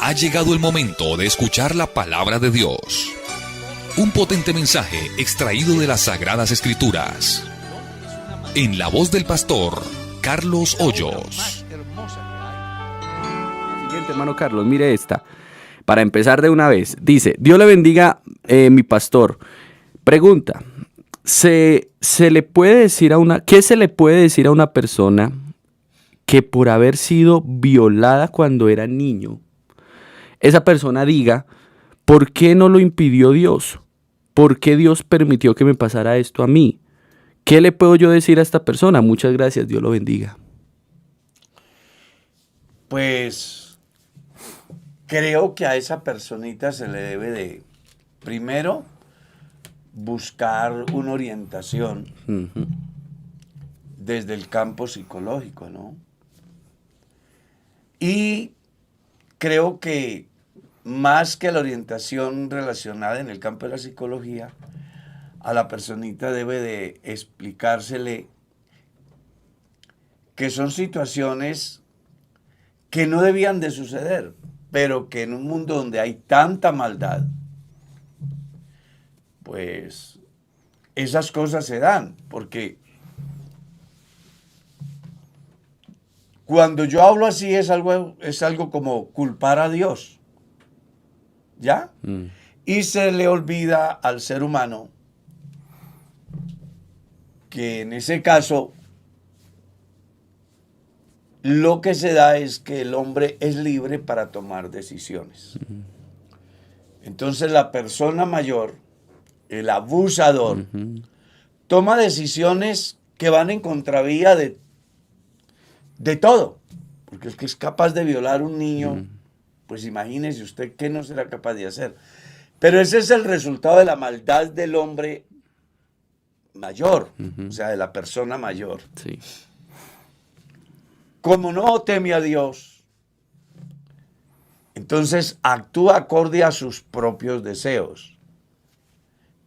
Ha llegado el momento de escuchar la palabra de Dios. Un potente mensaje extraído de las Sagradas Escrituras. En la voz del pastor Carlos Hoyos. Siguiente, hermano Carlos, mire esta. Para empezar de una vez, dice: Dios le bendiga, mi pastor. Pregunta: ¿qué se le puede decir a una persona que por haber sido violada cuando era niño, esa persona diga: ¿por qué no lo impidió Dios? ¿Por qué Dios permitió que me pasara esto a mí? ¿Qué le puedo yo decir a esta persona? Muchas gracias, Dios lo bendiga. Pues creo que a esa personita se le debe de, primero, buscar una orientación desde el campo psicológico, ¿no? Y creo que más que la orientación relacionada en el campo de la psicología, a la personita debe de explicársele que son situaciones que no debían de suceder, pero que en un mundo donde hay tanta maldad, pues esas cosas se dan, porque cuando yo hablo así es algo como culpar a Dios, ¿ya? Y se le olvida al ser humano que en ese caso lo que se da es que el hombre es libre para tomar decisiones. Entonces la persona mayor, el abusador, toma decisiones que van en contravía de todo. Porque es que es capaz de violar a un niño, pues imagínese usted qué no será capaz de hacer. Pero ese es el resultado de la maldad del hombre mayor, o sea, de la persona mayor. Sí. Como no teme a Dios, entonces actúa acorde a sus propios deseos.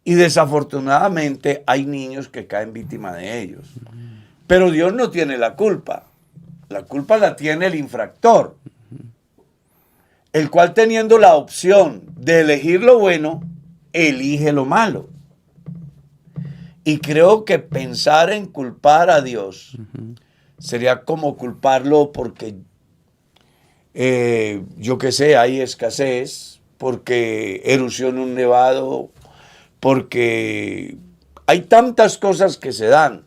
Y desafortunadamente hay niños que caen víctimas de ellos. Pero Dios no tiene la culpa. La culpa la tiene el infractor, el cual, teniendo la opción de elegir lo bueno, elige lo malo. Y creo que pensar en culpar a Dios sería como culparlo porque, yo qué sé, hay escasez, porque erosiona un nevado, porque hay tantas cosas que se dan.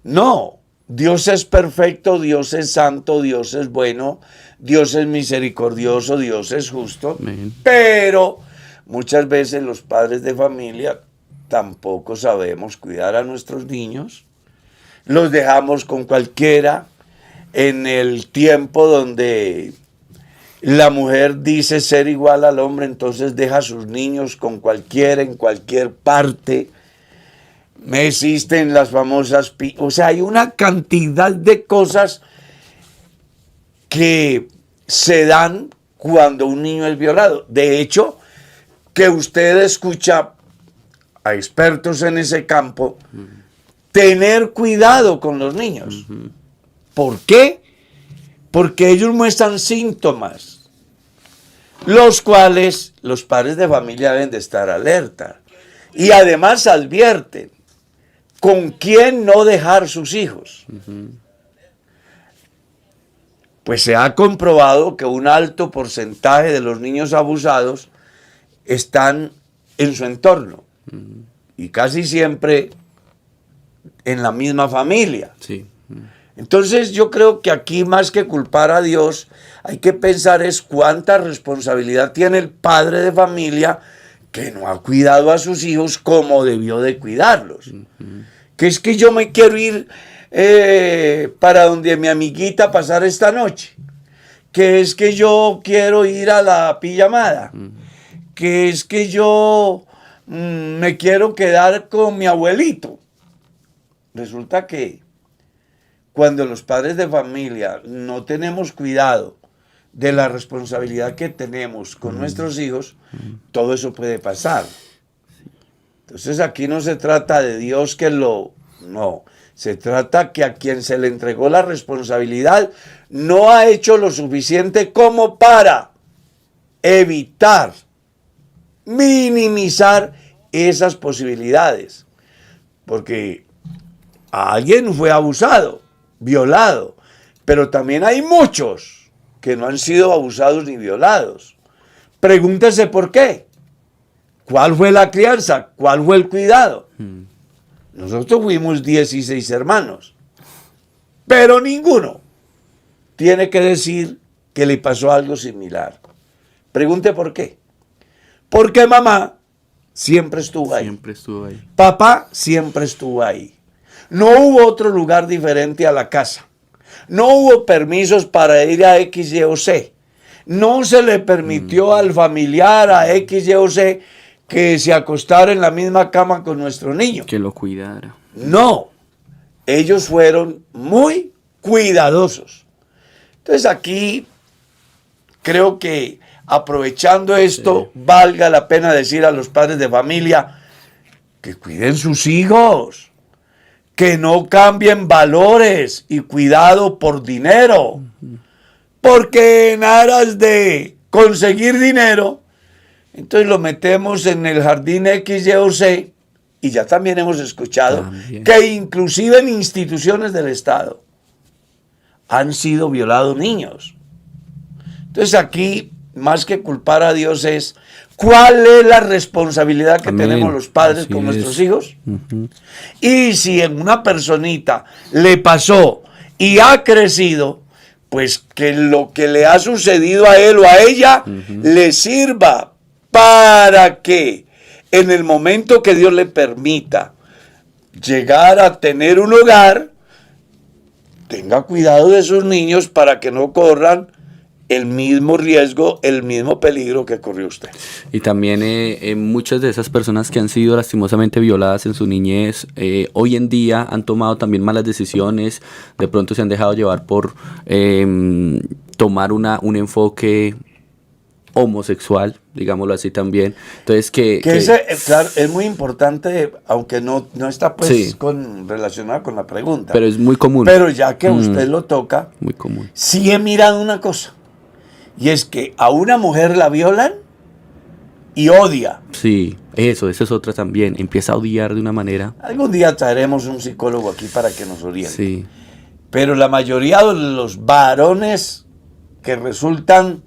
No, Dios es perfecto, Dios es santo, Dios es bueno, Dios es misericordioso, Dios es justo. Amén. Pero muchas veces los padres de familia tampoco sabemos cuidar a nuestros niños. Los dejamos con cualquiera en el tiempo donde la mujer dice ser igual al hombre, entonces deja a sus niños con cualquiera en cualquier parte. Me existen las famosas... O sea, hay una cantidad de cosas que se dan cuando un niño es violado. De hecho, que usted escucha a expertos en ese campo tener cuidado con los niños. ¿Por qué? Porque ellos muestran síntomas, los cuales los padres de familia deben de estar alerta. Y además advierten con quién no dejar sus hijos. Pues se ha comprobado que un alto porcentaje de los niños abusados están en su entorno. Y casi siempre en la misma familia. Sí. Entonces yo creo que aquí, más que culpar a Dios, hay que pensar es cuánta responsabilidad tiene el padre de familia que no ha cuidado a sus hijos como debió de cuidarlos. Que es que yo me quiero ir para donde mi amiguita a pasar esta noche. Que es que yo quiero ir a la pijamada. Que es que yo me quiero quedar con mi abuelito. Resulta que cuando los padres de familia no tenemos cuidado de la responsabilidad que tenemos con nuestros hijos, todo eso puede pasar. Entonces aquí no se trata de Dios que no, Se trata que a quien se le entregó la responsabilidad no ha hecho lo suficiente como para evitar, minimizar esas posibilidades. Porque alguien fue abusado, violado, pero también hay muchos que no han sido abusados ni violados. Pregúntese por qué. ¿Cuál fue la crianza? ¿Cuál fue el cuidado? Nosotros fuimos 16 hermanos, pero ninguno tiene que decir que le pasó algo similar. Pregunte por qué. Porque mamá siempre estuvo ahí. Siempre estuvo ahí. Papá siempre estuvo ahí. No hubo otro lugar diferente a la casa. No hubo permisos para ir a X, Y o Z. No se le permitió al familiar a X, Y o Z que se acostara en la misma cama con nuestro niño. Que lo cuidara. No, ellos fueron muy cuidadosos. Entonces aquí creo que aprovechando esto, valga la pena decir a los padres de familia que cuiden sus hijos, que no cambien valores y cuidado por dinero, porque en aras de conseguir dinero, entonces lo metemos en el jardín X, Y o Z, y ya también hemos escuchado que inclusive en instituciones del Estado han sido violados niños. Entonces aquí, más que culpar a Dios, es cuál es la responsabilidad que tenemos los padres con nuestros hijos. Y si en una personita le pasó y ha crecido, pues que lo que le ha sucedido a él o a ella le sirva para que en el momento que Dios le permita llegar a tener un hogar, tenga cuidado de sus niños para que no corran el mismo riesgo, el mismo peligro que corrió usted. Y también muchas de esas personas que han sido lastimosamente violadas en su niñez, hoy en día han tomado también malas decisiones, de pronto se han dejado llevar por tomar un enfoque homosexual, digámoslo así también. Entonces claro, es muy importante, aunque no está pues relacionado con la pregunta. Pero es muy común. Pero ya que usted lo toca, muy común. Sí he mirado una cosa, y es que a una mujer la violan y odia. Sí, esa es otra también. Empieza a odiar de una manera. Algún día traeremos un psicólogo aquí para que nos oriente. Sí. Pero la mayoría de los varones que resultan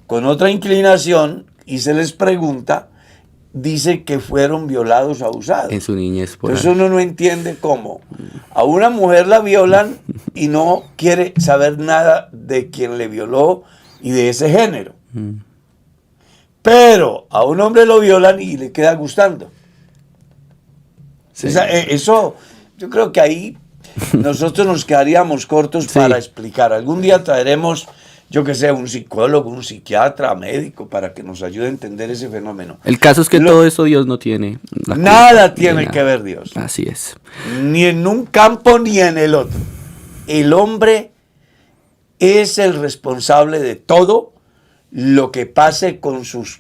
con otra inclinación y se les pregunta, dice que fueron violados o abusados. En su niñez. Entonces uno no entiende cómo a una mujer la violan y no quiere saber nada de quien le violó y de ese género. Pero a un hombre lo violan y le queda gustando. Sí. Eso, yo creo que ahí nosotros nos quedaríamos cortos para explicar. Algún día traeremos, yo que sé, un psicólogo, un psiquiatra, médico, para que nos ayude a entender ese fenómeno. El caso es que todo eso Dios no tiene. Nada tiene que ver Dios. Así es. Ni en un campo ni en el otro. El hombre es el responsable de todo lo que pase con sus,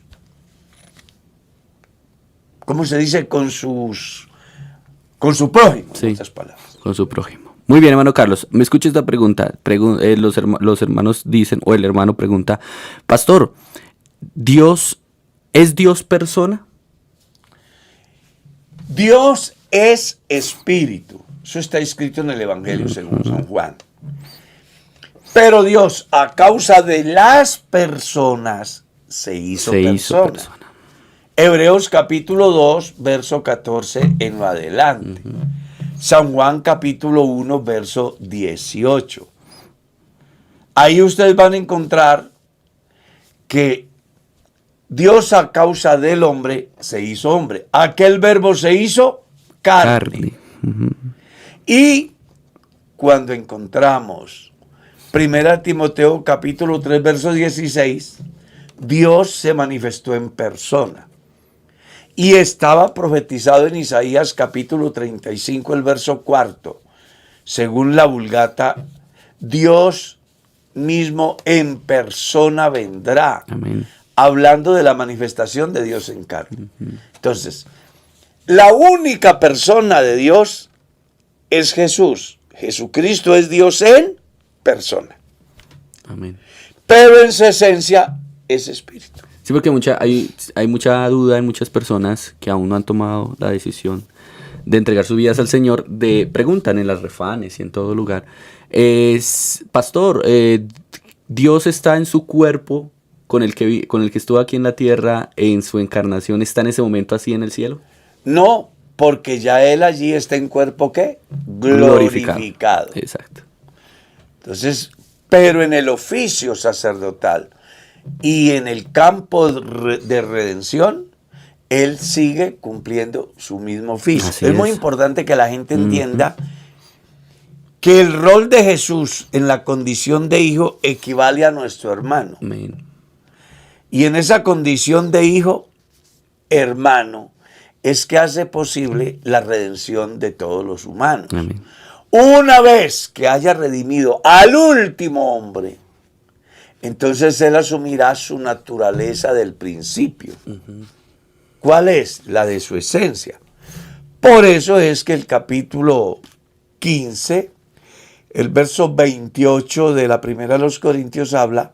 ¿cómo se dice? Con su prójimo, en otras palabras. Con su prójimo. Muy bien, hermano Carlos. Me escucha esta pregunta. Los hermanos dicen, o el hermano pregunta, pastor, ¿es Dios persona? Dios es espíritu. Eso está escrito en el Evangelio según San Juan. Pero Dios, a causa de las personas, se hizo persona. Hebreos capítulo 2, verso 14 en lo adelante. San Juan capítulo 1, verso 18. Ahí ustedes van a encontrar que Dios a causa del hombre se hizo hombre. Aquel verbo se hizo carne. Y cuando encontramos 1 Timoteo capítulo 3, verso 16, Dios se manifestó en persona. Y estaba profetizado en Isaías capítulo 35, el verso 4. Según la Vulgata, Dios mismo en persona vendrá. Amén. Hablando de la manifestación de Dios en carne. Entonces, la única persona de Dios es Jesús. Jesucristo es Dios en persona. Amén. Pero en su esencia es espíritu. Sí, porque hay mucha duda en muchas personas que aún no han tomado la decisión de entregar sus vidas al Señor, preguntan en las refanes y en todo lugar, pastor, ¿Dios está en su cuerpo con el que estuvo aquí en la tierra en su encarnación, está en ese momento así en el cielo? No, porque ya Él allí está en cuerpo, ¿qué? Glorificado. Exacto. Entonces, pero en el oficio sacerdotal y en el campo de redención, Él sigue cumpliendo su mismo oficio. Así es muy importante que la gente entienda que el rol de Jesús en la condición de hijo equivale a nuestro hermano. Amén. Y en esa condición de hijo, hermano, es que hace posible la redención de todos los humanos. Amén. Una vez que haya redimido al último hombre, entonces Él asumirá su naturaleza del principio. ¿Cuál es? La de su esencia. Por eso es que el capítulo 15, el verso 28 de la primera de los Corintios habla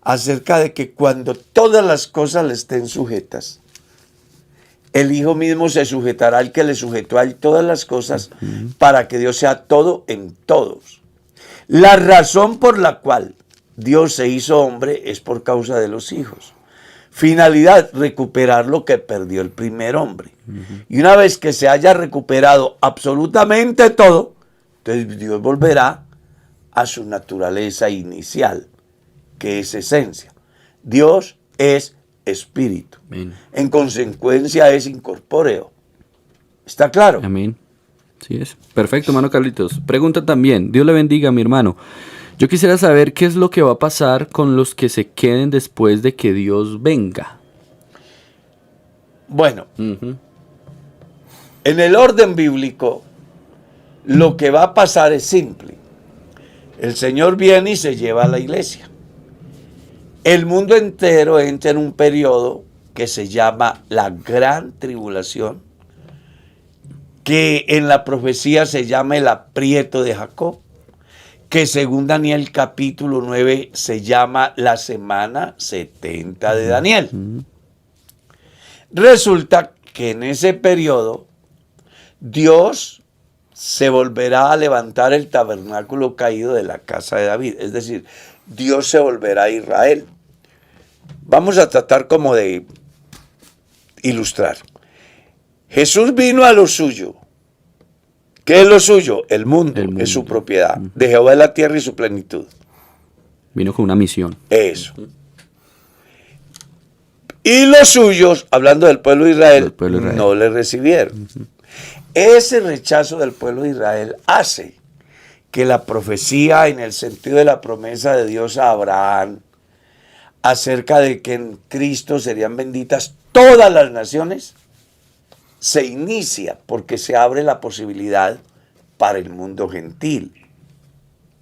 acerca de que cuando todas las cosas le estén sujetas, el Hijo mismo se sujetará al que le sujetó a él todas las cosas para que Dios sea todo en todos. La razón por la cual Dios se hizo hombre es por causa de los hijos. Finalidad, recuperar lo que perdió el primer hombre. Y una vez que se haya recuperado absolutamente todo, entonces Dios volverá a su naturaleza inicial, que es esencia. Dios es espíritu. Amén. En consecuencia es incorpóreo. ¿Está claro? Amén. Sí es. Perfecto, hermano Carlitos. Pregunta también, Dios le bendiga, mi hermano. Yo quisiera saber qué es lo que va a pasar con los que se queden después de que Dios venga. Bueno, en el orden bíblico, lo que va a pasar es simple. El Señor viene y se lleva a la iglesia. El mundo entero entra en un periodo que se llama la Gran Tribulación, que en la profecía se llama el aprieto de Jacob, que según Daniel capítulo 9 se llama la semana 70 de Daniel. Resulta que en ese periodo Dios se volverá a levantar el tabernáculo caído de la casa de David, es decir, Dios se volverá a Israel. Vamos a tratar como de ilustrar. Jesús vino a lo suyo. ¿Qué es lo suyo? El mundo, es su propiedad. De Jehová es la tierra y su plenitud. Vino con una misión. Eso. Y los suyos, hablando del pueblo de Israel, no le recibieron. Ese rechazo del pueblo de Israel hace que la profecía, en el sentido de la promesa de Dios a Abraham, acerca de que en Cristo serían benditas todas las naciones, se inicia porque se abre la posibilidad para el mundo gentil.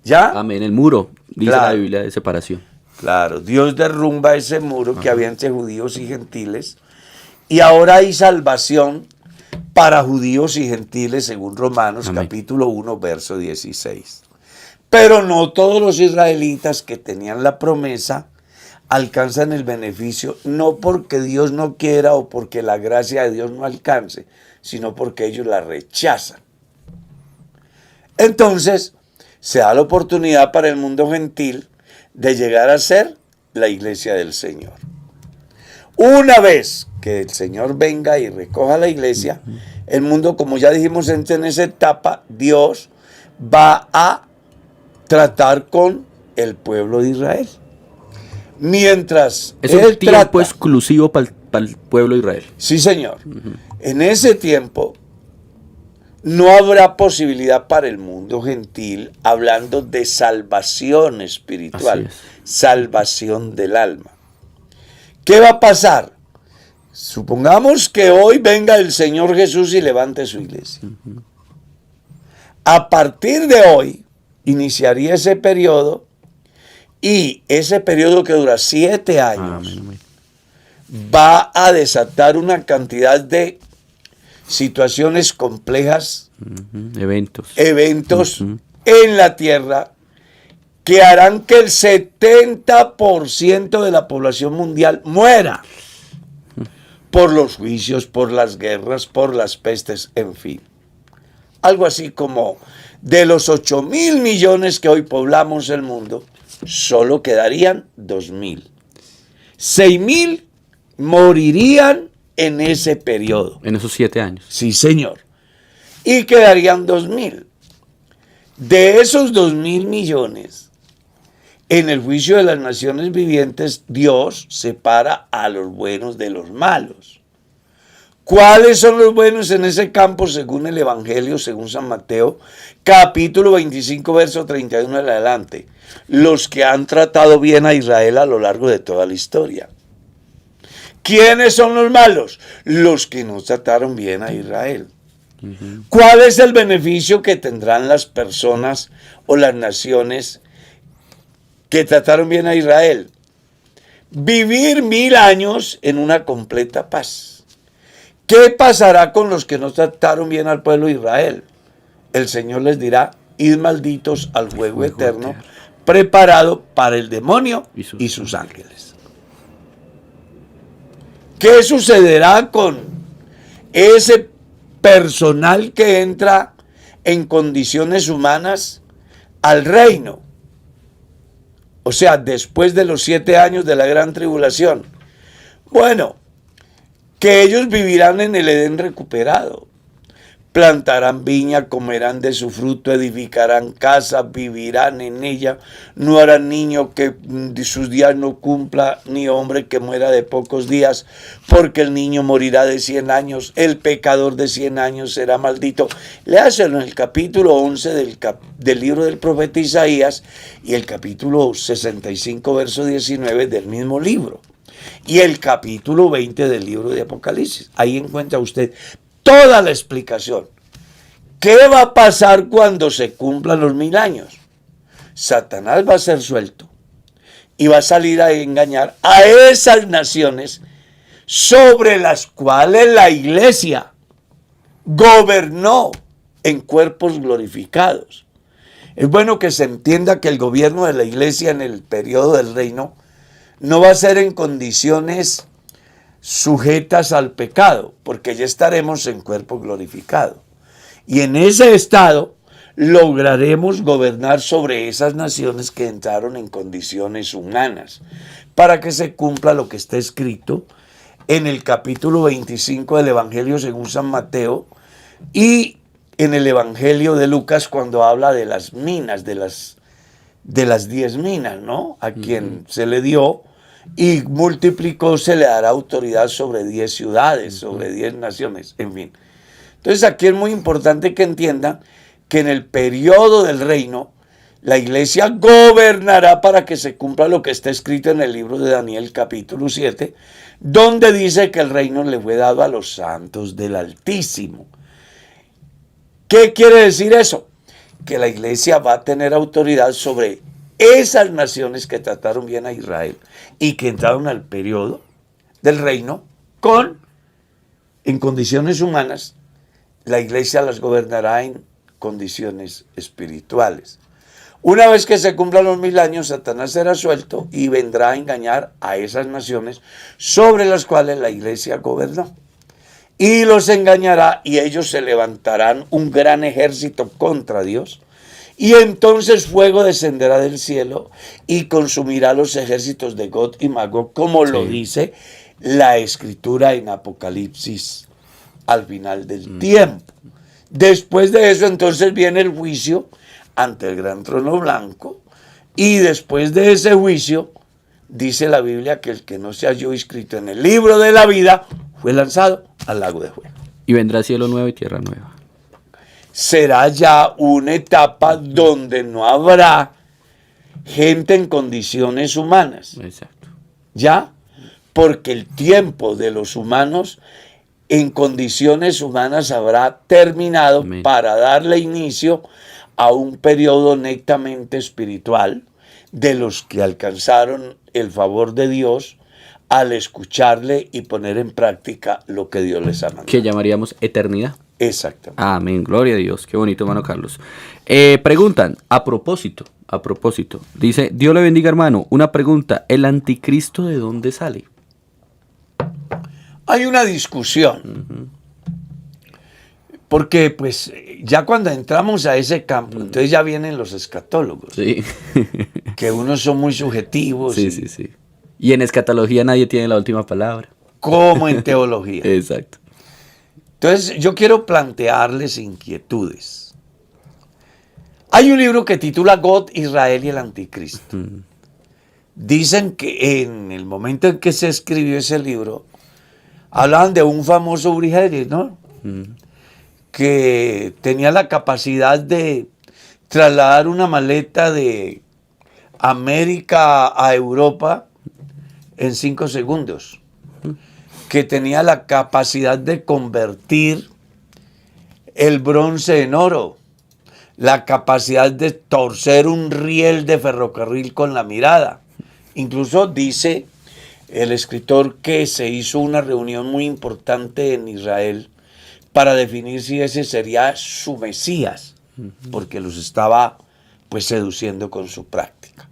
¿Ya? Amén, el muro, dice la Biblia, de separación. Claro, Dios derrumba ese muro que había entre judíos y gentiles, y ahora hay salvación para judíos y gentiles según Romanos capítulo 1, verso 16. Pero no todos los israelitas que tenían la promesa alcanzan el beneficio, no porque Dios no quiera o porque la gracia de Dios no alcance, sino porque ellos la rechazan. Entonces, se da la oportunidad para el mundo gentil de llegar a ser la iglesia del Señor. Una vez que el Señor venga y recoja la iglesia, el mundo, como ya dijimos, entra en esa etapa, Dios va a tratar con el pueblo de Israel. Mientras es un tiempo exclusivo para el pueblo de Israel. Sí, señor. En ese tiempo no habrá posibilidad para el mundo gentil, hablando de salvación espiritual, salvación del alma. ¿Qué va a pasar? Supongamos que hoy venga el Señor Jesús y levante su iglesia. A partir de hoy iniciaría ese periodo, y ese periodo que dura 7 años va a desatar una cantidad de situaciones complejas Eventos. En la tierra que harán que el 70% de la población mundial muera por los juicios, por las guerras, por las pestes, en fin. Algo así como de los 8.000 millones que hoy poblamos el mundo, solo quedarían 2.000. 6.000 morirían en ese periodo. En esos 7 años. Sí, señor. Y quedarían 2.000. De esos 2.000 millones, en el juicio de las naciones vivientes, Dios separa a los buenos de los malos. ¿Cuáles son los buenos en ese campo según el Evangelio, según San Mateo? Capítulo 25, verso 31 en adelante. Los que han tratado bien a Israel a lo largo de toda la historia. ¿Quiénes son los malos? Los que no trataron bien a Israel. ¿Cuál es el beneficio que tendrán las personas o las naciones que trataron bien a Israel? Vivir 1000 años en una completa paz. ¿Qué pasará con los que no trataron bien al pueblo de Israel? El Señor les dirá: id malditos al fuego eterno, preparado para el demonio y sus ángeles. ¿Qué sucederá con ese personal que entra en condiciones humanas al reino? O sea, después de los 7 años de la gran tribulación. Bueno, que ellos vivirán en el Edén recuperado. Plantarán viña, comerán de su fruto, edificarán casa, vivirán en ella. No harán niño que sus días no cumpla, ni hombre que muera de pocos días, porque el niño morirá de 100 años, el pecador de 100 años será maldito. Léaselo en el capítulo 11 del libro del profeta Isaías y el capítulo 65, verso 19 del mismo libro. Y el capítulo 20 del libro de Apocalipsis. Ahí encuentra usted toda la explicación. ¿Qué va a pasar cuando se cumplan los 1000 años? Satanás va a ser suelto y va a salir a engañar a esas naciones sobre las cuales la iglesia gobernó en cuerpos glorificados. Es bueno que se entienda que el gobierno de la iglesia en el periodo del reino no va a ser en condiciones sujetas al pecado, porque ya estaremos en cuerpo glorificado. Y en ese estado lograremos gobernar sobre esas naciones que entraron en condiciones humanas, para que se cumpla lo que está escrito en el capítulo 25 del Evangelio según San Mateo y en el Evangelio de Lucas, cuando habla de las minas, de las 10 minas, ¿no? A quien se le dio y multiplicó, se le dará autoridad sobre 10 ciudades, sobre 10 naciones, en fin. Entonces aquí es muy importante que entiendan que en el periodo del reino, la iglesia gobernará para que se cumpla lo que está escrito en el libro de Daniel capítulo 7, donde dice que el reino le fue dado a los santos del Altísimo. ¿Qué quiere decir eso? Que la iglesia va a tener autoridad sobre esas naciones que trataron bien a Israel y que entraron al periodo del reino en condiciones humanas. La iglesia las gobernará en condiciones espirituales. Una vez que se cumplan los 1000 años, Satanás será suelto y vendrá a engañar a esas naciones sobre las cuales la iglesia gobernó. Y los engañará y ellos se levantarán un gran ejército contra Dios. Y entonces fuego descenderá del cielo y consumirá los ejércitos de Gog y Magog, como lo dice la escritura en Apocalipsis al final del tiempo. Después de eso entonces viene el juicio ante el gran trono blanco y después de ese juicio dice la Biblia que el que no se halló inscrito en el libro de la vida fue lanzado al lago de fuego. Y vendrá cielo nuevo y tierra nueva. Será ya una etapa donde no habrá gente en condiciones humanas. Exacto. ¿Ya? Porque el tiempo de los humanos en condiciones humanas habrá terminado. Amén. Para darle inicio a un periodo netamente espiritual de los que alcanzaron el favor de Dios al escucharle y poner en práctica lo que Dios les ha mandado. Que llamaríamos eternidad. Exactamente. Amén, gloria a Dios. Qué bonito, hermano Carlos. Preguntan, a propósito, dice, Dios le bendiga, hermano. Una pregunta, ¿el anticristo de dónde sale? Hay una discusión, porque pues ya cuando entramos a ese campo, entonces ya vienen los escatólogos, Sí. que unos son muy subjetivos, Sí, sí, sí. Y en escatología nadie tiene la última palabra. como en teología. Exacto. Entonces yo quiero plantearles inquietudes. Hay un libro que titula God, Israel y el Anticristo. Dicen que en el momento en que se escribió ese libro, hablaban de un famoso Uri Geller, ¿no? Que tenía la capacidad de trasladar una maleta de América a Europa en 5 segundos. Que tenía la capacidad de convertir el bronce en oro. La capacidad de torcer un riel de ferrocarril con la mirada. Incluso dice el escritor que se hizo una reunión muy importante en Israel para definir si ese sería su Mesías, porque los estaba pues seduciendo con su práctica.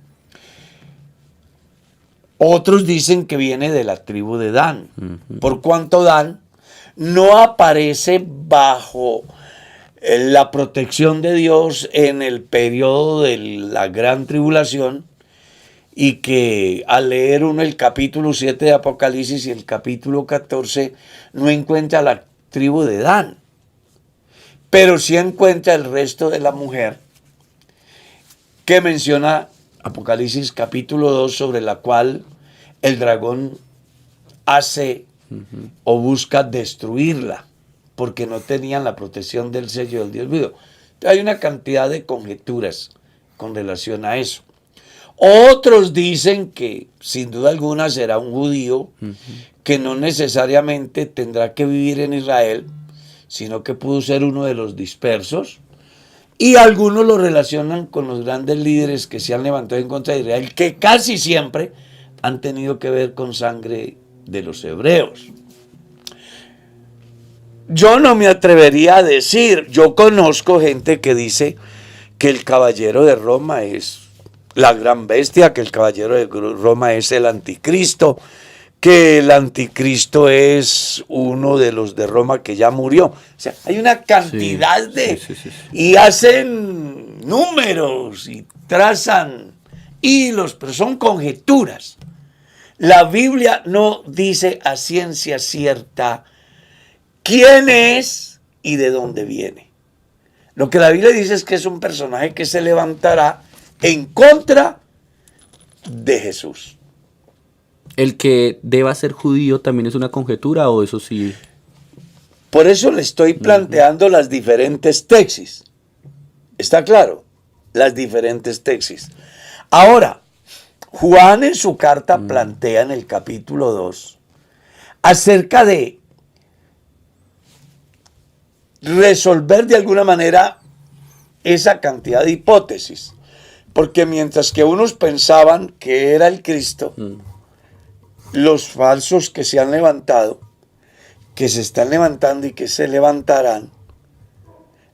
Otros dicen que viene de la tribu de Dan, por cuanto Dan no aparece bajo la protección de Dios en el periodo de la gran tribulación, y que al leer uno el capítulo 7 de Apocalipsis y el capítulo 14 no encuentra la tribu de Dan, pero sí encuentra el resto de la mujer que menciona Apocalipsis capítulo 2, sobre la cual el dragón hace o busca destruirla, porque no tenían la protección del sello del Dios vivo. Hay una cantidad de conjeturas con relación a eso. Otros dicen que sin duda alguna será un judío que no necesariamente tendrá que vivir en Israel, sino que pudo ser uno de los dispersos. Y algunos lo relacionan con los grandes líderes que se han levantado en contra de Israel, que casi siempre han tenido que ver con sangre de los hebreos. Yo no me atrevería a decir, yo conozco gente que dice que el caballero de Roma es la gran bestia, que el caballero de Roma es el anticristo, que el anticristo es uno de los de Roma que ya murió. O sea, hay una cantidad de... Sí. Y hacen números y trazan hilos, pero son conjeturas. La Biblia no dice a ciencia cierta quién es y de dónde viene. Lo que la Biblia dice es que es un personaje que se levantará en contra de Jesús. ¿El que deba ser judío también es una conjetura o eso sí? Por eso le estoy planteando las diferentes tesis. ¿Está claro? Las diferentes tesis. Ahora, Juan en su carta plantea en el capítulo 2 acerca de resolver de alguna manera esa cantidad de hipótesis. Porque mientras que unos pensaban que era el Cristo, los falsos que se han levantado, que se están levantando y que se levantarán,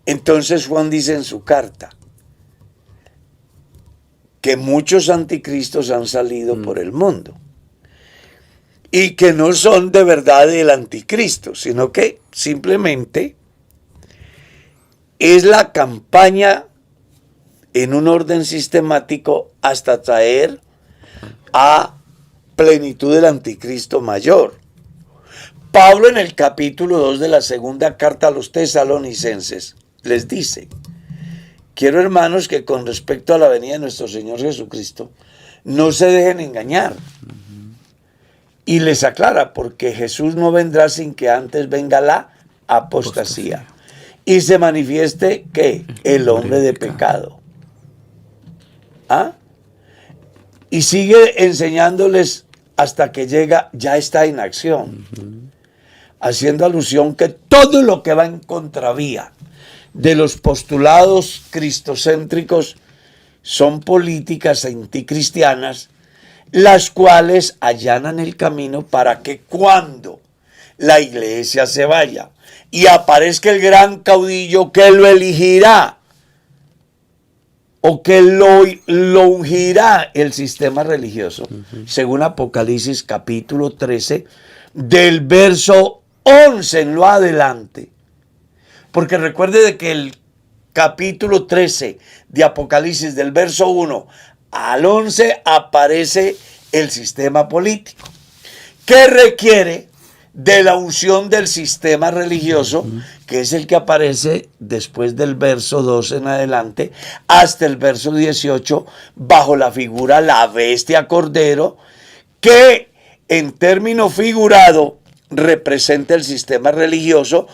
entonces Juan dice en su carta que muchos anticristos han salido por el mundo y que no son de verdad el anticristo, sino que simplemente es la campaña en un orden sistemático hasta traer a plenitud del anticristo mayor. Pablo en el capítulo 2 de la segunda carta a los tesalonicenses les dice: quiero, hermanos, que con respecto a la venida de nuestro Señor Jesucristo no se dejen engañar. Y les aclara, porque Jesús no vendrá sin que antes venga la apostasía y se manifieste ¿qué? El hombre de pecado. ¿Ah? Y sigue enseñándoles hasta que llega, ya está en acción, haciendo alusión que todo lo que va en contravía de los postulados cristocéntricos son políticas anticristianas, las cuales allanan el camino para que cuando la iglesia se vaya y aparezca el gran caudillo que lo elegirá o que lo ungirá el sistema religioso, según Apocalipsis capítulo 13, del verso 11 en lo adelante. Porque recuerde de que el capítulo 13 de Apocalipsis, del verso 1 al 11, aparece el sistema político, que requiere de la unción del sistema religioso, que es el que aparece después del verso 2 en adelante, hasta el verso 18, bajo la figura la bestia cordero, que en término figurado representa el sistema religioso,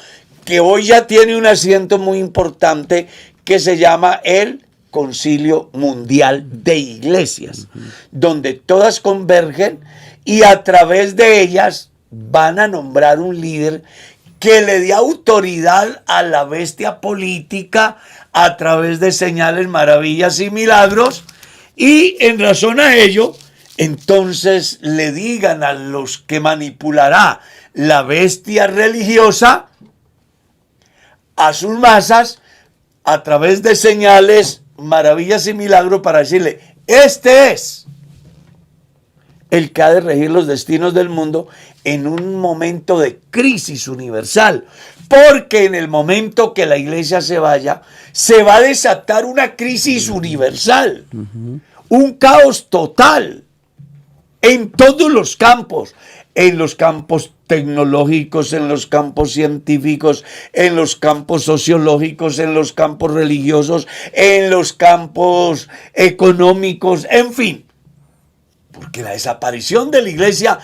que hoy ya tiene un asiento muy importante que se llama el Concilio Mundial de Iglesias, donde todas convergen y a través de ellas van a nombrar un líder que le dé autoridad a la bestia política a través de señales, maravillas y milagros, y en razón a ello, entonces le digan a los que manipulará la bestia religiosa a sus masas a través de señales, maravillas y milagros, para decirle: este es el que ha de regir los destinos del mundo en un momento de crisis universal, porque en el momento que la iglesia se vaya, se va a desatar una crisis universal, un caos total en todos los campos tecnológicos, en los campos científicos, en los campos sociológicos, en los campos religiosos, en los campos económicos, en fin. Porque la desaparición de la iglesia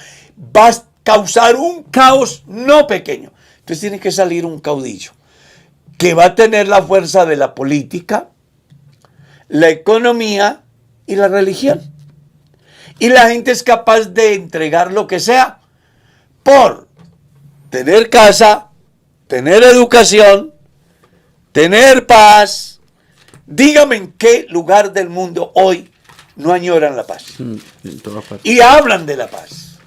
va a causar un caos no pequeño. Entonces tiene que salir un caudillo que va a tener la fuerza de la política, la economía y la religión. Y la gente es capaz de entregar lo que sea por tener casa, tener educación, tener paz. Dígame en qué lugar del mundo hoy no añoran la paz. Y hablan de la paz.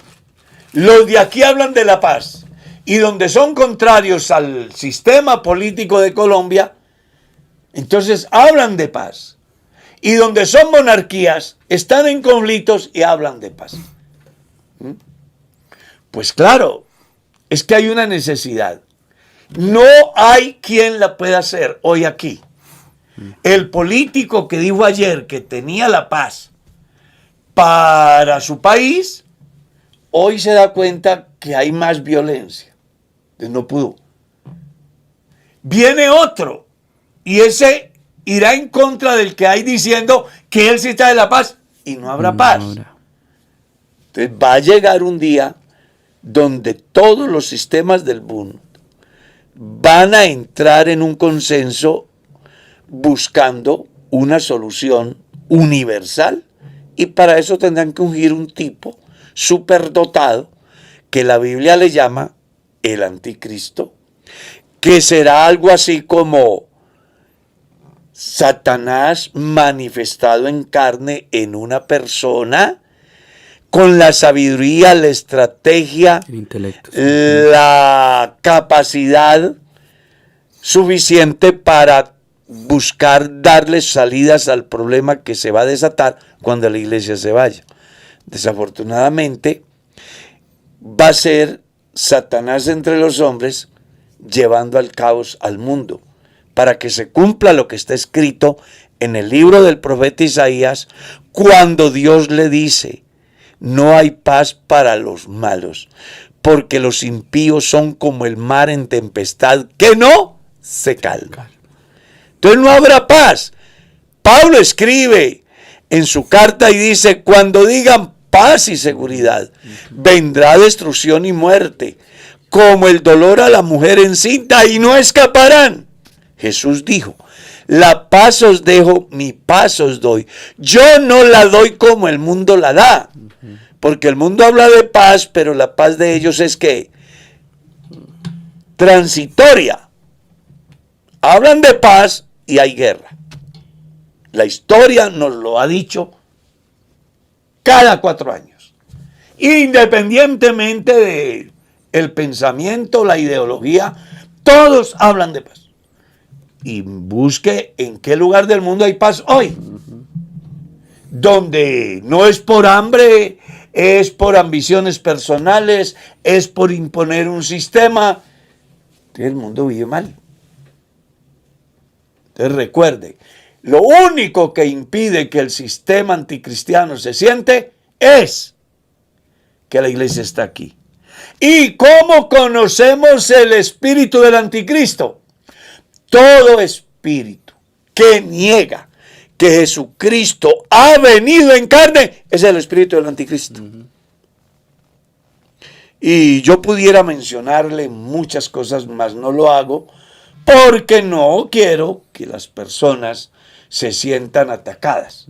Los de aquí hablan de la paz. Y donde son contrarios al sistema político de Colombia, entonces hablan de paz. Y donde son monarquías, están en conflictos y hablan de paz. Pues claro, es que hay una necesidad. No hay quien la pueda hacer hoy aquí. El político que dijo ayer que tenía la paz para su país, hoy se da cuenta que hay más violencia. Entonces no pudo. Viene otro y ese irá en contra del que hay diciendo que él sí está de la paz y no habrá paz. Entonces va a llegar un día donde todos los sistemas del mundo van a entrar en un consenso buscando una solución universal, y para eso tendrán que ungir un tipo superdotado que la Biblia le llama el anticristo, que será algo así como Satanás manifestado en carne en una persona, con la sabiduría, la estrategia, el intelecto, la capacidad suficiente para buscar darles salidas al problema que se va a desatar cuando la iglesia se vaya. Desafortunadamente, va a ser Satanás entre los hombres llevando al caos al mundo, para que se cumpla lo que está escrito en el libro del profeta Isaías, cuando Dios le dice: no hay paz para los malos, porque los impíos son como el mar en tempestad que no se calma. Entonces no habrá paz. Pablo escribe en su carta y dice: cuando digan paz y seguridad, vendrá destrucción y muerte, como el dolor a la mujer encinta, y no escaparán. Jesús dijo: la paz os dejo, mi paz os doy. Yo no la doy como el mundo la da. Porque el mundo habla de paz, pero la paz de ellos es que transitoria. Hablan de paz y hay guerra. La historia nos lo ha dicho cada 4 años. Independientemente de el pensamiento, la ideología, todos hablan de paz. Y busque en qué lugar del mundo hay paz hoy. Donde no es por hambre, es por ambiciones personales, es por imponer un sistema. El mundo vive mal. Entonces recuerde, lo único que impide que el sistema anticristiano se siente es que la iglesia está aquí. ¿Y cómo conocemos el espíritu del anticristo? Todo espíritu que niega que Jesucristo ha venido en carne es el espíritu del anticristo. Y yo pudiera mencionarle muchas cosas, mas no lo hago, porque no quiero que las personas se sientan atacadas.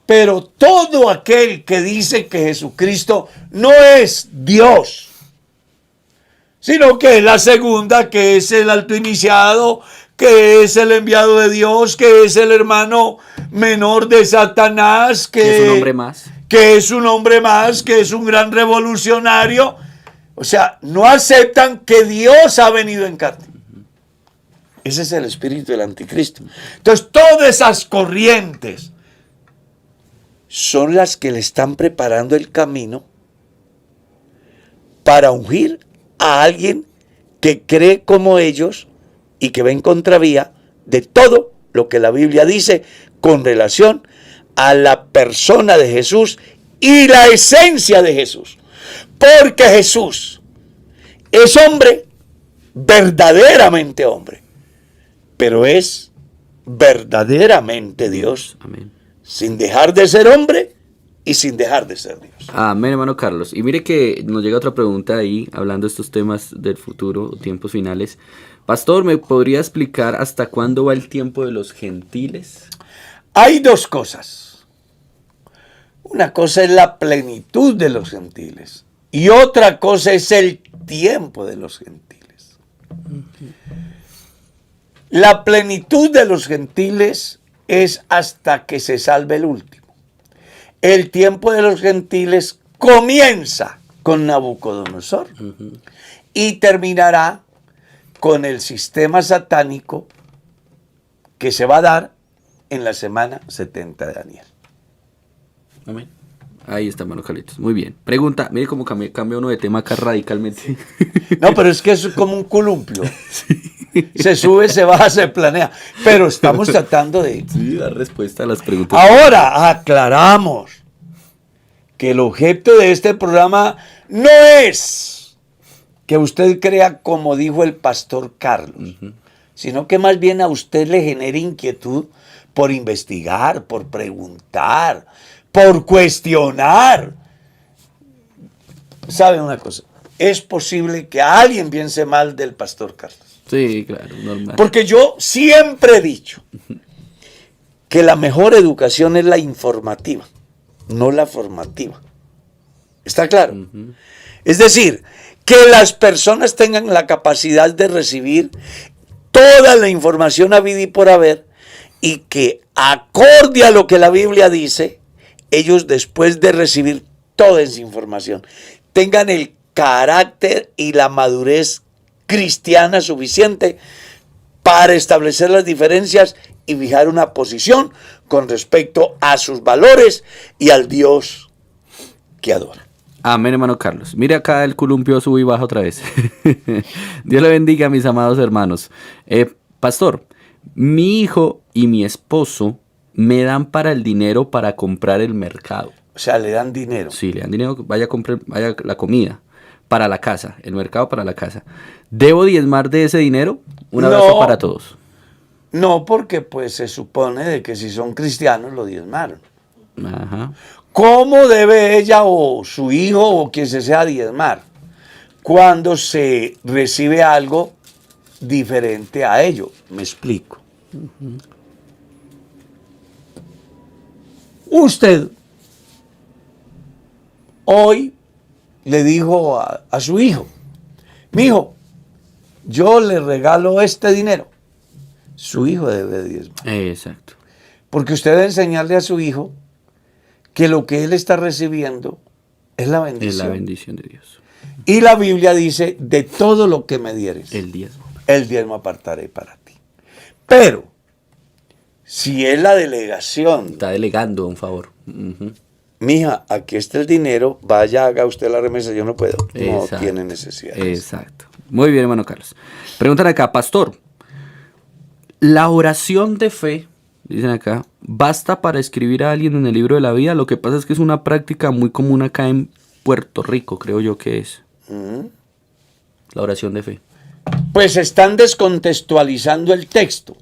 Pero todo aquel que dice que Jesucristo no es Dios, sino que es la segunda, que es el alto iniciado, que es el enviado de Dios, que es el hermano menor de Satanás, que es un hombre más, que es un hombre más, que es un gran revolucionario. O sea, no aceptan que Dios ha venido en carne. Ese es el espíritu del anticristo. Entonces, todas esas corrientes son las que le están preparando el camino para ungir a alguien que cree como ellos y que va en contravía de todo lo que la Biblia dice con relación a la persona de Jesús y la esencia de Jesús. Porque Jesús es hombre, verdaderamente hombre, pero es verdaderamente Dios. Amén. Sin dejar de ser hombre y sin dejar de ser Dios. Amén, hermano Carlos. Y mire que nos llega otra pregunta ahí, hablando de estos temas del futuro, tiempos finales. Pastor, ¿me podría explicar hasta cuándo va el tiempo de los gentiles? Hay dos cosas. Una cosa es la plenitud de los gentiles y otra cosa es el tiempo de los gentiles. La plenitud de los gentiles es hasta que se salve el último. El tiempo de los gentiles comienza con Nabucodonosor y terminará con el sistema satánico que se va a dar en la semana 70 de Daniel. Amén. Ahí está, hermano Carlitos. Muy bien. Pregunta, mire cómo cambia uno de tema acá radicalmente. No, pero es que eso es como un columpio. Sí. Se sube, se baja, se planea. Pero estamos tratando de... Sí, dar respuesta a las preguntas. Ahora aclaramos que el objeto de este programa no es que usted crea como dijo el pastor Carlos, sino que más bien a usted le genere inquietud por investigar, por preguntar, por cuestionar. ¿Sabe una cosa? Es posible que alguien piense mal del pastor Carlos. Sí, claro, normal. Porque yo siempre he dicho que la mejor educación es la informativa, no la formativa. ¿Está claro? Es decir, que las personas tengan la capacidad de recibir toda la información habida y por haber y que acorde a lo que la Biblia dice, ellos después de recibir toda esa información tengan el carácter y la madurez cristiana suficiente para establecer las diferencias y fijar una posición con respecto a sus valores y al Dios que adora. Amén, hermano Carlos. Mire acá el columpio sube y baja otra vez. Dios le bendiga, mis amados hermanos. Pastor, mi hijo y mi esposo me dan para el dinero para comprar el mercado. O sea, le dan dinero. Sí, le dan dinero, vaya a comprar la comida para la casa, el mercado para la casa. ¿Debo diezmar de ese dinero? Un abrazo para todos. No, porque pues se supone de que si son cristianos lo diezmaron. Ajá. ¿Cómo debe ella o su hijo o quien se sea diezmar? Cuando se recibe algo diferente a ello. Me explico. Usted hoy le dijo a su hijo, mi hijo, yo le regalo este dinero. Su hijo debe diezmar. Exacto. Porque usted debe enseñarle a su hijo que lo que él está recibiendo es la bendición. Es la bendición de Dios. Y la Biblia dice, de todo lo que me dieres, El diezmo. el diezmo apartaré para ti. Pero, si es la delegación, Está delegando un favor. Ujú. mija, aquí está el dinero, vaya, haga usted la remesa, yo no puedo. No Exacto. tiene necesidad. Exacto. Muy bien, hermano Carlos. Preguntan acá, pastor, ¿la oración de fe, dicen acá, basta para escribir a alguien en el libro de la vida? Lo que pasa es que es una práctica muy común acá en Puerto Rico, creo yo que es. La oración de fe. Pues están descontextualizando el texto.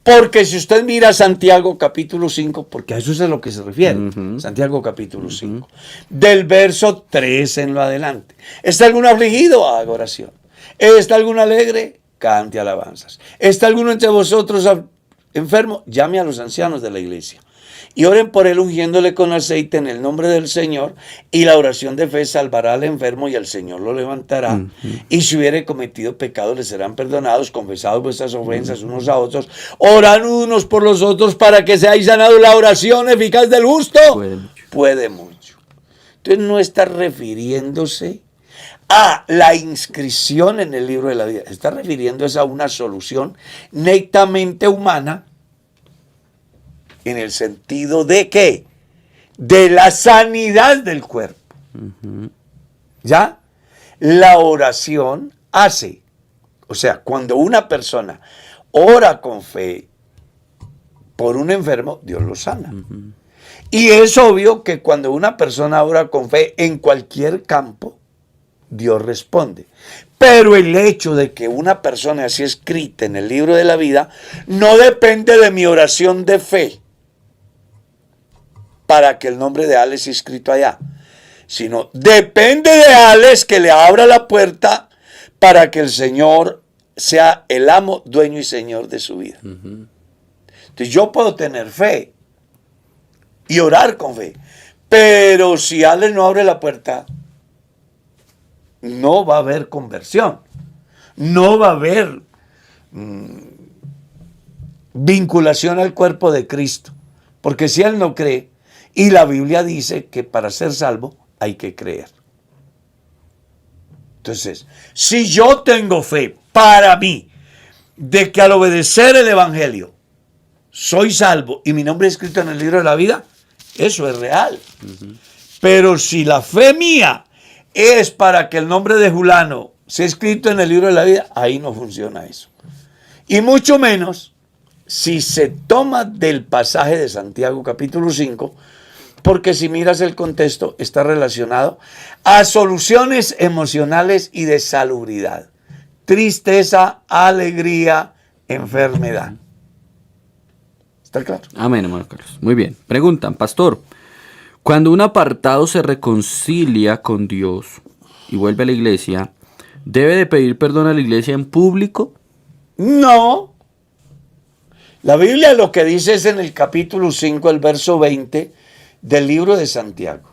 Porque si usted mira Santiago capítulo 5, porque a eso es a lo que se refiere, Santiago capítulo 5, del verso 3 en lo adelante. ¿Está algún afligido? Haga oración. ¿Está algún alegre? Cante alabanzas. ¿Está alguno entre vosotros enfermo? Llame a los ancianos de la iglesia. Y oren por él ungiéndole con aceite en el nombre del Señor, y la oración de fe salvará al enfermo y el Señor lo levantará. Y si hubiere cometido pecados le serán perdonados, confesados vuestras ofensas unos a otros, orad unos por los otros para que seáis sanados. La oración eficaz del justo puede mucho. Entonces no está refiriéndose a la inscripción en el libro de la vida, está refiriéndose a una solución netamente humana, en el sentido de ¿qué? De la sanidad del cuerpo. ¿Ya? La oración hace, o sea, cuando una persona ora con fe por un enfermo, Dios lo sana. Y es obvio que cuando una persona ora con fe en cualquier campo, Dios responde. Pero el hecho de que una persona así escrita en el libro de la vida no depende de mi oración de fe para que el nombre de Alex sea escrito allá, sino depende de Alex que le abra la puerta para que el Señor sea el amo, dueño y señor de su vida. Entonces yo puedo tener fe y orar con fe, pero si Alex no abre la puerta, no va a haber conversión, no va a haber vinculación al cuerpo de Cristo, porque si él no cree, y la Biblia dice que para ser salvo hay que creer. Entonces, si yo tengo fe para mí de que al obedecer el Evangelio soy salvo y mi nombre es escrito en el libro de la vida, eso es real. Pero si la fe mía es para que el nombre de Julano sea escrito en el libro de la vida, ahí no funciona eso. Y mucho menos si se toma del pasaje de Santiago capítulo 5, porque si miras el contexto está relacionado a soluciones emocionales y de salubridad. Tristeza, alegría, enfermedad. ¿Está claro? Amén, hermano Carlos. Muy bien. Preguntan, pastor, cuando un apartado se reconcilia con Dios y vuelve a la iglesia, ¿debe de pedir perdón a la iglesia en público? No. La Biblia lo que dice es en el capítulo 5, el verso 20 del libro de Santiago.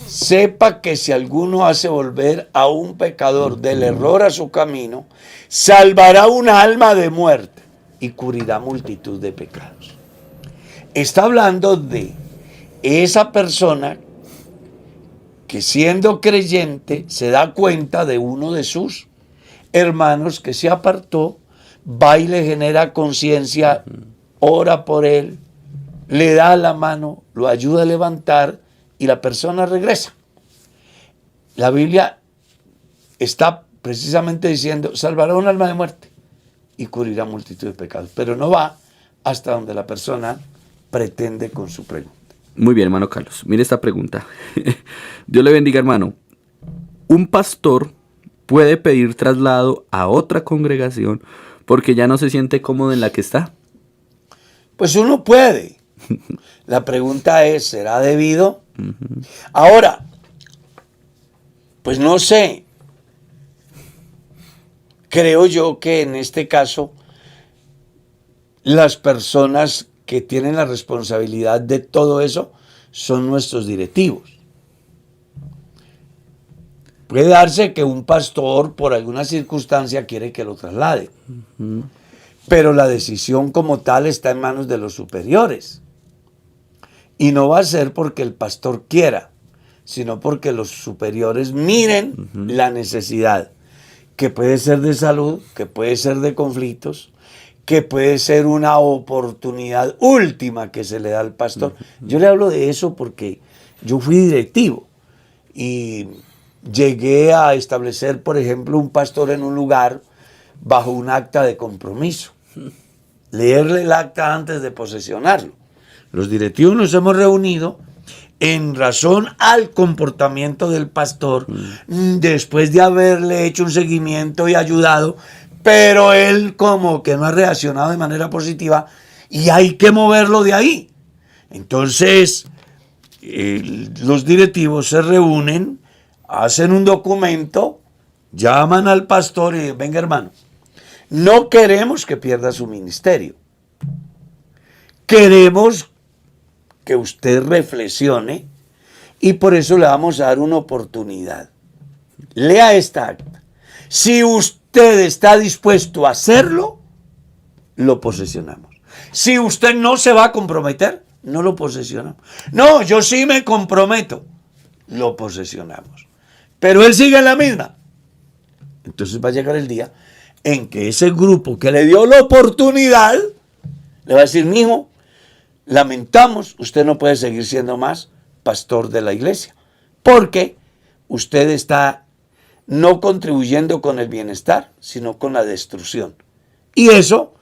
Sepa que si alguno hace volver a un pecador del error a su camino, salvará una alma de muerte y cubrirá multitud de pecados. Está hablando de esa persona que siendo creyente se da cuenta de uno de sus hermanos que se apartó, va y le genera conciencia, ora por él, le da la mano, lo ayuda a levantar y la persona regresa. La Biblia está precisamente diciendo, salvará un alma de muerte y cubrirá multitud de pecados, pero no va hasta donde la persona pretende con su pregunta. Muy bien, hermano Carlos. Mire esta pregunta. Dios le bendiga, hermano. ¿Un pastor puede pedir traslado a otra congregación porque ya no se siente cómodo en la que está? Pues uno puede. La pregunta es, ¿será debido? Ahora, pues no sé. Creo yo que en este caso las personas que tienen la responsabilidad de todo eso son nuestros directivos. Puede darse que un pastor por alguna circunstancia quiere que lo traslade, pero la decisión como tal está en manos de los superiores. Y no va a ser porque el pastor quiera, sino porque los superiores miren la necesidad, que puede ser de salud, que puede ser de conflictos, que puede ser una oportunidad última que se le da al pastor. Yo le hablo de eso porque yo fui directivo y llegué a establecer, por ejemplo, un pastor en un lugar bajo un acta de compromiso. Leerle el acta antes de posesionarlo. Los directivos nos hemos reunido en razón al comportamiento del pastor, después de haberle hecho un seguimiento y ayudado, pero él como que no ha reaccionado de manera positiva y hay que moverlo de ahí. Entonces, los directivos se reúnen, hacen un documento, llaman al pastor y dicen, venga hermano, no queremos que pierda su ministerio. Queremos que usted reflexione y por eso le vamos a dar una oportunidad. Lea esta acta. Si usted está dispuesto a hacerlo, lo posesionamos. Si usted no se va a comprometer, no lo posesionamos. No, yo sí me comprometo, lo posesionamos. Pero él sigue en la misma. Entonces va a llegar el día en que ese grupo que le dio la oportunidad le va a decir, mijo, lamentamos, usted no puede seguir siendo más pastor de la iglesia, porque usted está no contribuyendo con el bienestar, sino con la destrucción. Y eso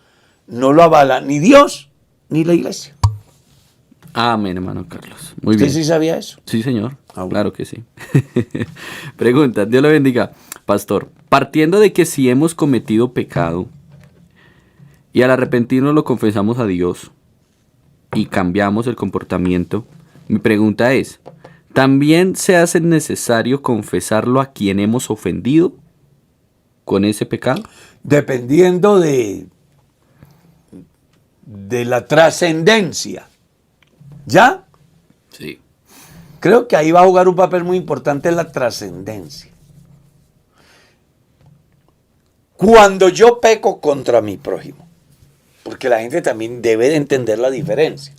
no lo avala ni Dios ni la iglesia. Amén, hermano Carlos. Muy ¿Usted bien. sí sabía eso? Sí, señor. Ah, bueno. Claro que sí. Pregunta, Dios le bendiga. Pastor, partiendo de que si hemos cometido pecado y al arrepentirnos lo confesamos a Dios y cambiamos el comportamiento, mi pregunta es, ¿también se hace necesario confesarlo a quien hemos ofendido con ese pecado? Dependiendo de la trascendencia. ¿Ya? Sí. Creo que ahí va a jugar un papel muy importante la trascendencia. Cuando yo peco contra mi prójimo, porque la gente también debe de entender la diferencia.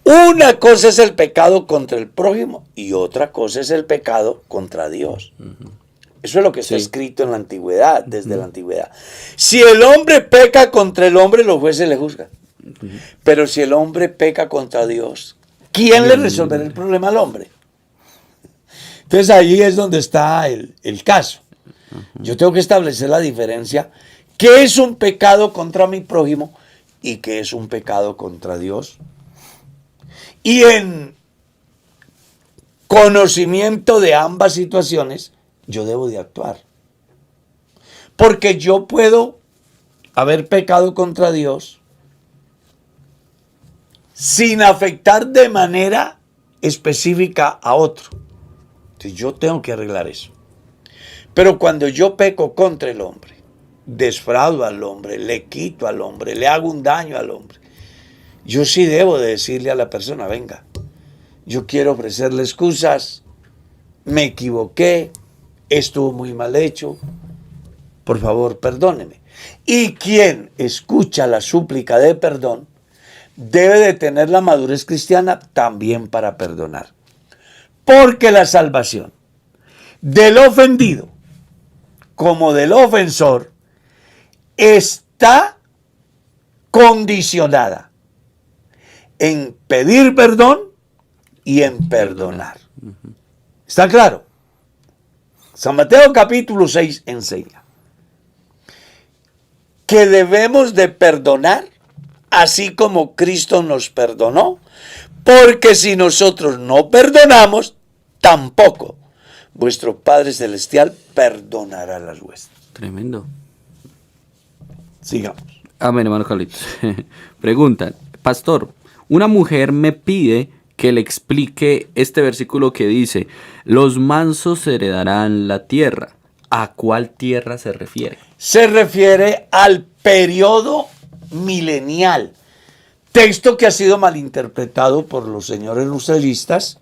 Una cosa es el pecado contra el prójimo y otra cosa es el pecado contra Dios. Eso es lo que está escrito en la antigüedad, desde la antigüedad. Si el hombre peca contra el hombre, los jueces le juzgan. Pero si el hombre peca contra Dios, ¿quién le resolverá el problema al hombre? Entonces ahí es donde está el caso. Yo tengo que establecer la diferencia. ¿Qué es un pecado contra mi prójimo y qué es un pecado contra Dios? Y en conocimiento de ambas situaciones, yo debo de actuar. Porque yo puedo haber pecado contra Dios sin afectar de manera específica a otro. Entonces yo tengo que arreglar eso. Pero cuando yo peco contra el hombre, desfraudo al hombre, le quito al hombre, le hago un daño al hombre, yo sí debo de decirle a la persona, venga, yo quiero ofrecerle excusas, me equivoqué, estuvo muy mal hecho, por favor, perdóneme. Y quien escucha la súplica de perdón debe de tener la madurez cristiana también para perdonar. Porque la salvación del ofendido como del ofensor está condicionada en pedir perdón y en perdonar. ¿Está claro? San Mateo capítulo 6 enseña que debemos de perdonar así como Cristo nos perdonó, porque si nosotros no perdonamos, tampoco vuestro Padre Celestial perdonará las vuestras. Tremendo. Sigamos. Amén, hermano Carlitos. Pregunta, pastor, una mujer me pide que le explique este versículo que dice, los mansos heredarán la tierra. ¿A cuál tierra se refiere? Se refiere al periodo milenial. Texto que ha sido malinterpretado por los señores luceristas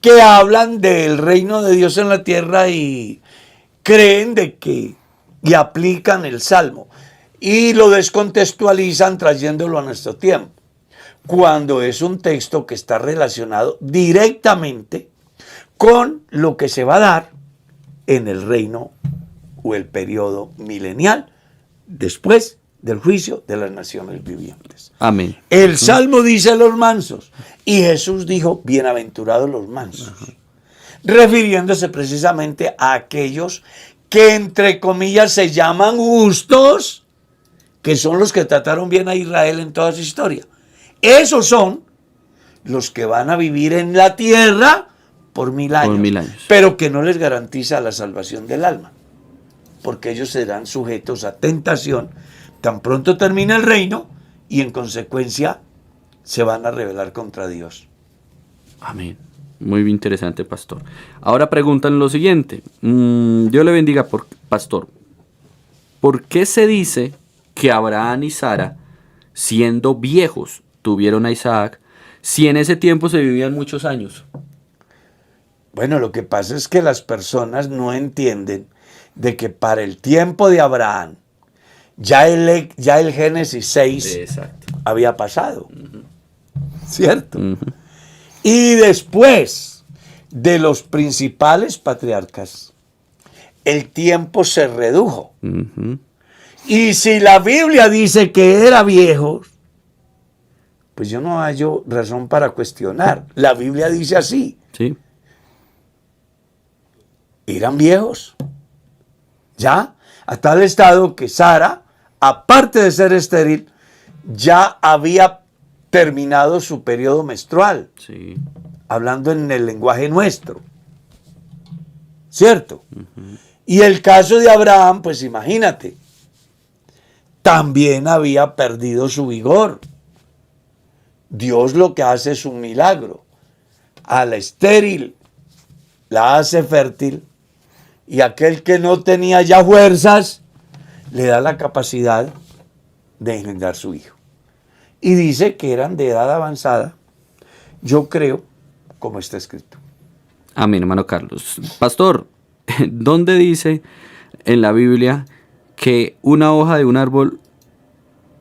que hablan del reino de Dios en la tierra y creen de que y aplican el Salmo y lo descontextualizan trayéndolo a nuestro tiempo, cuando es un texto que está relacionado directamente con lo que se va a dar en el reino o el periodo milenial después del juicio de las naciones vivientes. Amén. El Salmo dice los mansos y Jesús dijo bienaventurados los mansos, refiriéndose precisamente a aquellos que entre comillas se llaman justos, que son los que trataron bien a Israel en toda su historia. Esos son los que van a vivir en la tierra por 1000 años, 1000 años, pero que no les garantiza la salvación del alma, porque ellos serán sujetos a tentación tan pronto termina el reino y en consecuencia se van a rebelar contra Dios. Amén. Muy interesante, pastor. Ahora preguntan lo siguiente. Dios le bendiga, pastor. ¿Por qué se dice que Abraham y Sara, siendo viejos, tuvieron a Isaac, si en ese tiempo se vivían muchos años? Bueno, lo que pasa es que las personas no entienden de que para el tiempo de Abraham, ya el Génesis 6 Exacto. había pasado. ¿Cierto? Y después de los principales patriarcas, el tiempo se redujo. Y si la Biblia dice que era viejo, pues yo no hallo razón para cuestionar. La Biblia dice así. Sí. Eran viejos. Ya, a tal estado que Sara, aparte de ser estéril, ya había terminado su periodo menstrual. Sí. Hablando en el lenguaje nuestro. ¿Cierto? Y el caso de Abraham, pues imagínate, también había perdido su vigor. Dios lo que hace es un milagro. A la estéril la hace fértil y aquel que no tenía ya fuerzas le da la capacidad de engendrar su hijo. Y dice que eran de edad avanzada, yo creo, como está escrito. Amén, hermano Carlos. Pastor, ¿dónde dice en la Biblia que una hoja de un árbol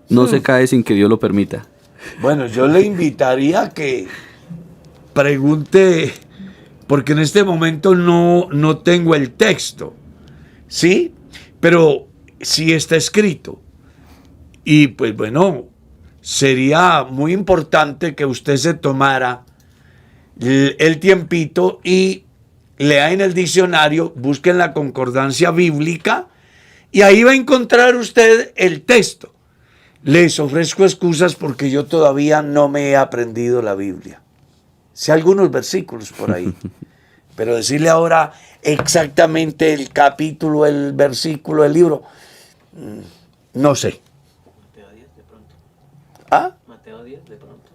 no se cae sin que Dios lo permita? Bueno, yo le invitaría a que pregunte, porque en este momento no tengo el texto, ¿sí? Pero sí está escrito. Y pues bueno, sería muy importante que usted se tomara el tiempito y lea en el diccionario, busque en la concordancia bíblica y ahí va a encontrar usted el texto. Les ofrezco excusas porque yo todavía no me he aprendido la Biblia. Sé algunos versículos por ahí, pero decirle ahora exactamente el capítulo, el versículo, el libro, no sé. Mateo 10 de pronto. ¿Ah? Mateo 10 de pronto.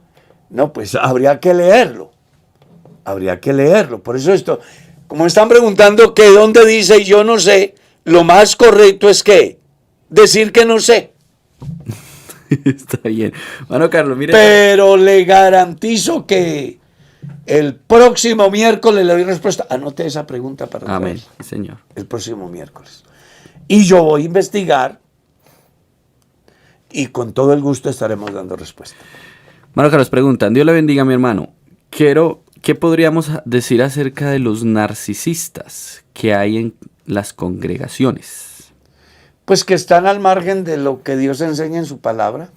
No, pues habría que leerlo. Habría que leerlo. Por eso esto, como están preguntando que dónde dice yo no sé, lo más correcto es que decir que no sé. Está bien. Bueno, Carlos, mire. Pero le garantizo que el próximo miércoles le doy respuesta. Anote esa pregunta para Amén, traerla. sí, señor. El próximo miércoles. Y yo voy a investigar y con todo el gusto estaremos dando respuesta. Hermano Carlos, preguntan, Dios le bendiga, mi hermano. ¿Qué podríamos decir acerca de los narcisistas que hay en las congregaciones? Pues que están al margen de lo que Dios enseña en su palabra.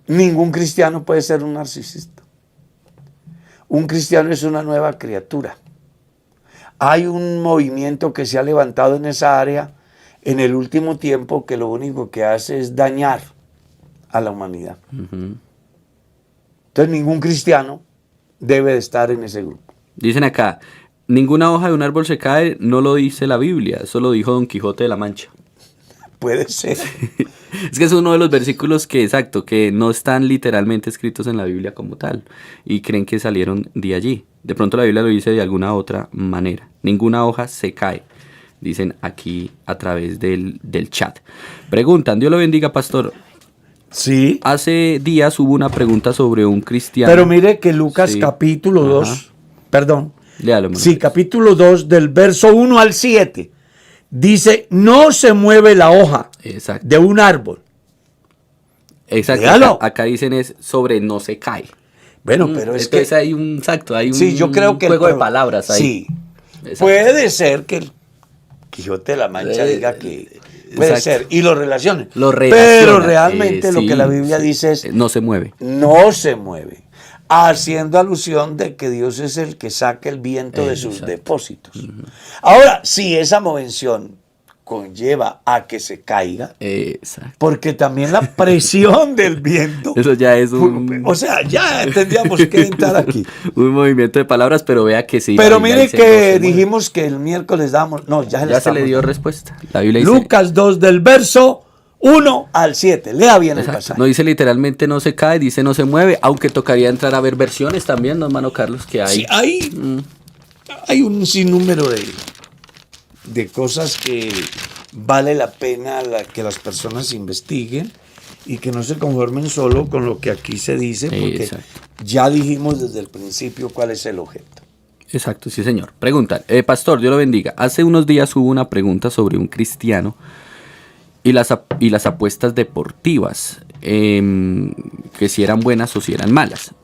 Ningún cristiano puede ser un narcisista. Un cristiano es una nueva criatura. Hay un movimiento que se ha levantado en esa área en el último tiempo que lo único que hace es dañar a la humanidad. Entonces ningún cristiano debe de estar en ese grupo. Dicen acá, ninguna hoja de un árbol se cae, no lo dice la Biblia, eso lo dijo Don Quijote de la Mancha. Puede ser. Es que es uno de los versículos que no están literalmente escritos en la Biblia como tal, y creen que salieron de allí. De pronto la Biblia lo dice de alguna otra manera. Ninguna hoja se cae, dicen aquí a través del chat. Preguntan, Dios lo bendiga, pastor. Sí. Hace días hubo una pregunta sobre un cristiano. Pero mire que Lucas Sí. capítulo 2, perdón. Léalo, hermano. Sí, capítulo 2 del verso 1 al 7. Dice, no se mueve la hoja Exacto. de un árbol. Exacto. Léalo. Acá dicen es sobre no se cae. Bueno, pero es que... Entonces hay un, exacto, hay un Sí, yo creo que juego de palabras ahí. Sí. Exacto. Puede ser que el Quijote de la Mancha diga que... Puede exacto. ser, y lo relacione. Lo relaciona, Pero realmente lo sí, que la Biblia dice es... no se mueve. No se mueve. Haciendo alusión de que Dios es el que saca el viento de sus Exacto. depósitos. Ahora, si esa movención conlleva a que se caiga, Exacto. porque también la presión del viento... Eso ya es un... O sea, ya tendríamos que entrar aquí. un movimiento de palabras, pero vea que sí. Pero la Biblia mire dice, que no se mueve. dijimos que el miércoles damos... No, ya, Ya se le dio dando. respuesta. La Biblia dice... Lucas 2 del verso 1 al 7. Lea bien el Exacto. pasaje. No dice literalmente no se cae, dice no se mueve, aunque tocaría entrar a ver versiones también, ¿no, hermano Carlos? Que hay. Sí, hay un sinnúmero de cosas que vale la pena que las personas investiguen y que no se conformen solo con lo que aquí se dice, porque Exacto. ya dijimos desde el principio cuál es el objeto. Exacto, sí señor. Pregunta, pastor, Dios lo bendiga. Hace unos días hubo una pregunta sobre un cristiano y las apuestas deportivas, que si eran buenas o si eran malas.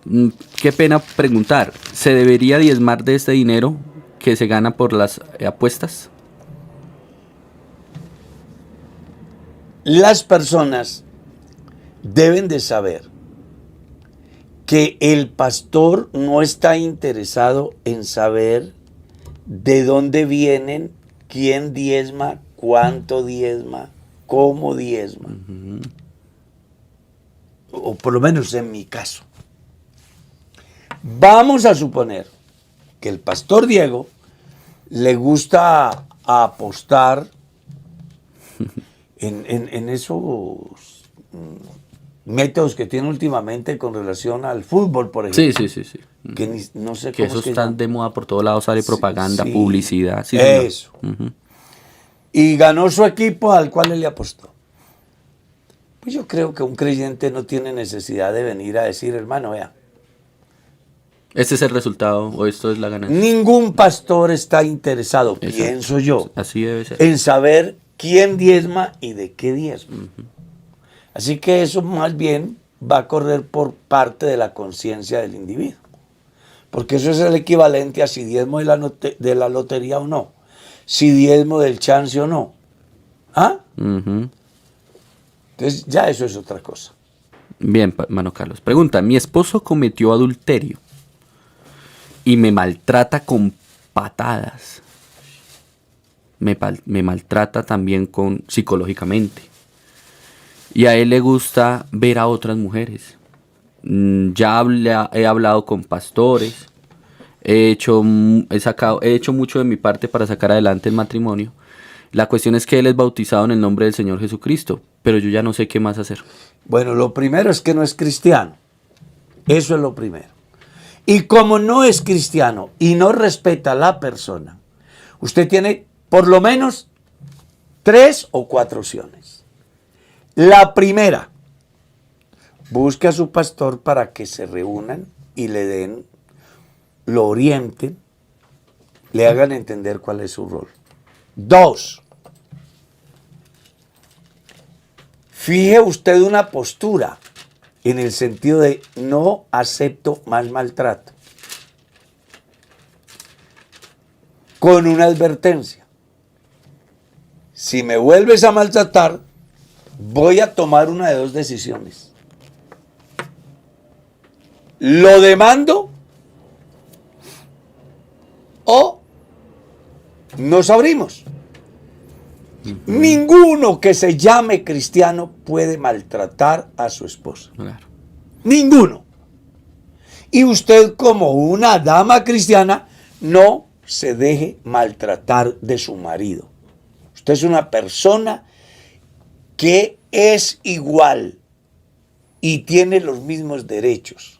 Qué pena preguntar, ¿se debería diezmar de este dinero que se gana por las apuestas? Las personas deben de saber que el pastor no está interesado en saber de dónde vienen, quién diezma, cuánto diezma, cómo diezma. O por lo menos en mi caso. Vamos a suponer que el pastor Diego le gusta apostar en esos métodos que tiene últimamente con relación al fútbol, por ejemplo. Sí. Que no sé Que cómo eso es que está llama. de moda por todos lados, sale propaganda, sí. publicidad. Sí, señor. Eso. Y ganó su equipo al cual él le apostó. Pues yo creo que un creyente no tiene necesidad de venir a decir, hermano, vea, Este es el resultado o esto es la ganancia. ningún pastor está interesado, Exacto. pienso yo, Así debe ser. en saber quién diezma y de qué diezma. Así que eso más bien va a correr por parte de la conciencia del individuo. Porque eso es el equivalente a si diezmo de la lotería o no, si diezmo del chance o no. ¿Ah? Ujú. Entonces ya eso es otra cosa. Bien, hermano Carlos. Pregunta, mi esposo cometió adulterio y me maltrata con patadas. Me maltrata también psicológicamente. Y a él le gusta ver a otras mujeres. He hablado con pastores. He hecho mucho de mi parte para sacar adelante el matrimonio. La cuestión es que él es bautizado en el nombre del Señor Jesucristo, pero yo ya no sé qué más hacer. Bueno, lo primero es que no es cristiano. Eso es lo primero. Y como no es cristiano y no respeta a la persona, usted tiene por lo menos 3 o 4 opciones. La primera, busque a su pastor para que se reúnan y le den, lo orienten, le hagan entender cuál es su rol. 2, fije usted una postura en el sentido de no acepto más maltrato. Con una advertencia. Si me vuelves a maltratar, voy a tomar una de 2 decisiones. Lo demando o nos abrimos. Ninguno que se llame cristiano puede maltratar a su esposa. Claro. Ninguno. Y usted como una dama cristiana no se deje maltratar de su marido. Usted es una persona que es igual y tiene los mismos derechos.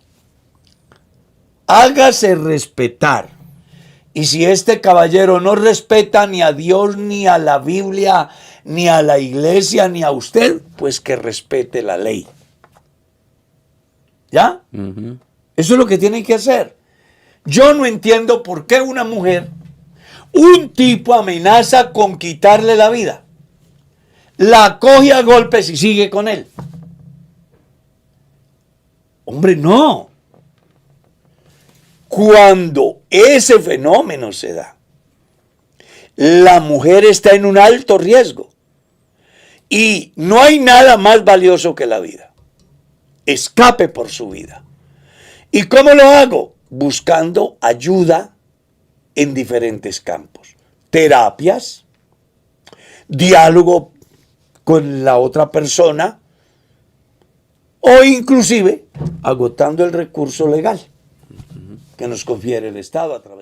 Hágase respetar. Y si este caballero no respeta ni a Dios, ni a la Biblia, ni a la iglesia, ni a usted, pues que respete la ley. ¿Ya? Ujú. Eso es lo que tienen que hacer. Yo no entiendo por qué una mujer, un tipo amenaza con quitarle la vida. La coge a golpes y sigue con él. Hombre, no. Cuando ese fenómeno se da, la mujer está en un alto riesgo y no hay nada más valioso que la vida. Escape por su vida. ¿Y cómo lo hago? Buscando ayuda en diferentes campos. Terapias, diálogo con la otra persona o inclusive agotando el recurso legal que nos confiere el Estado a través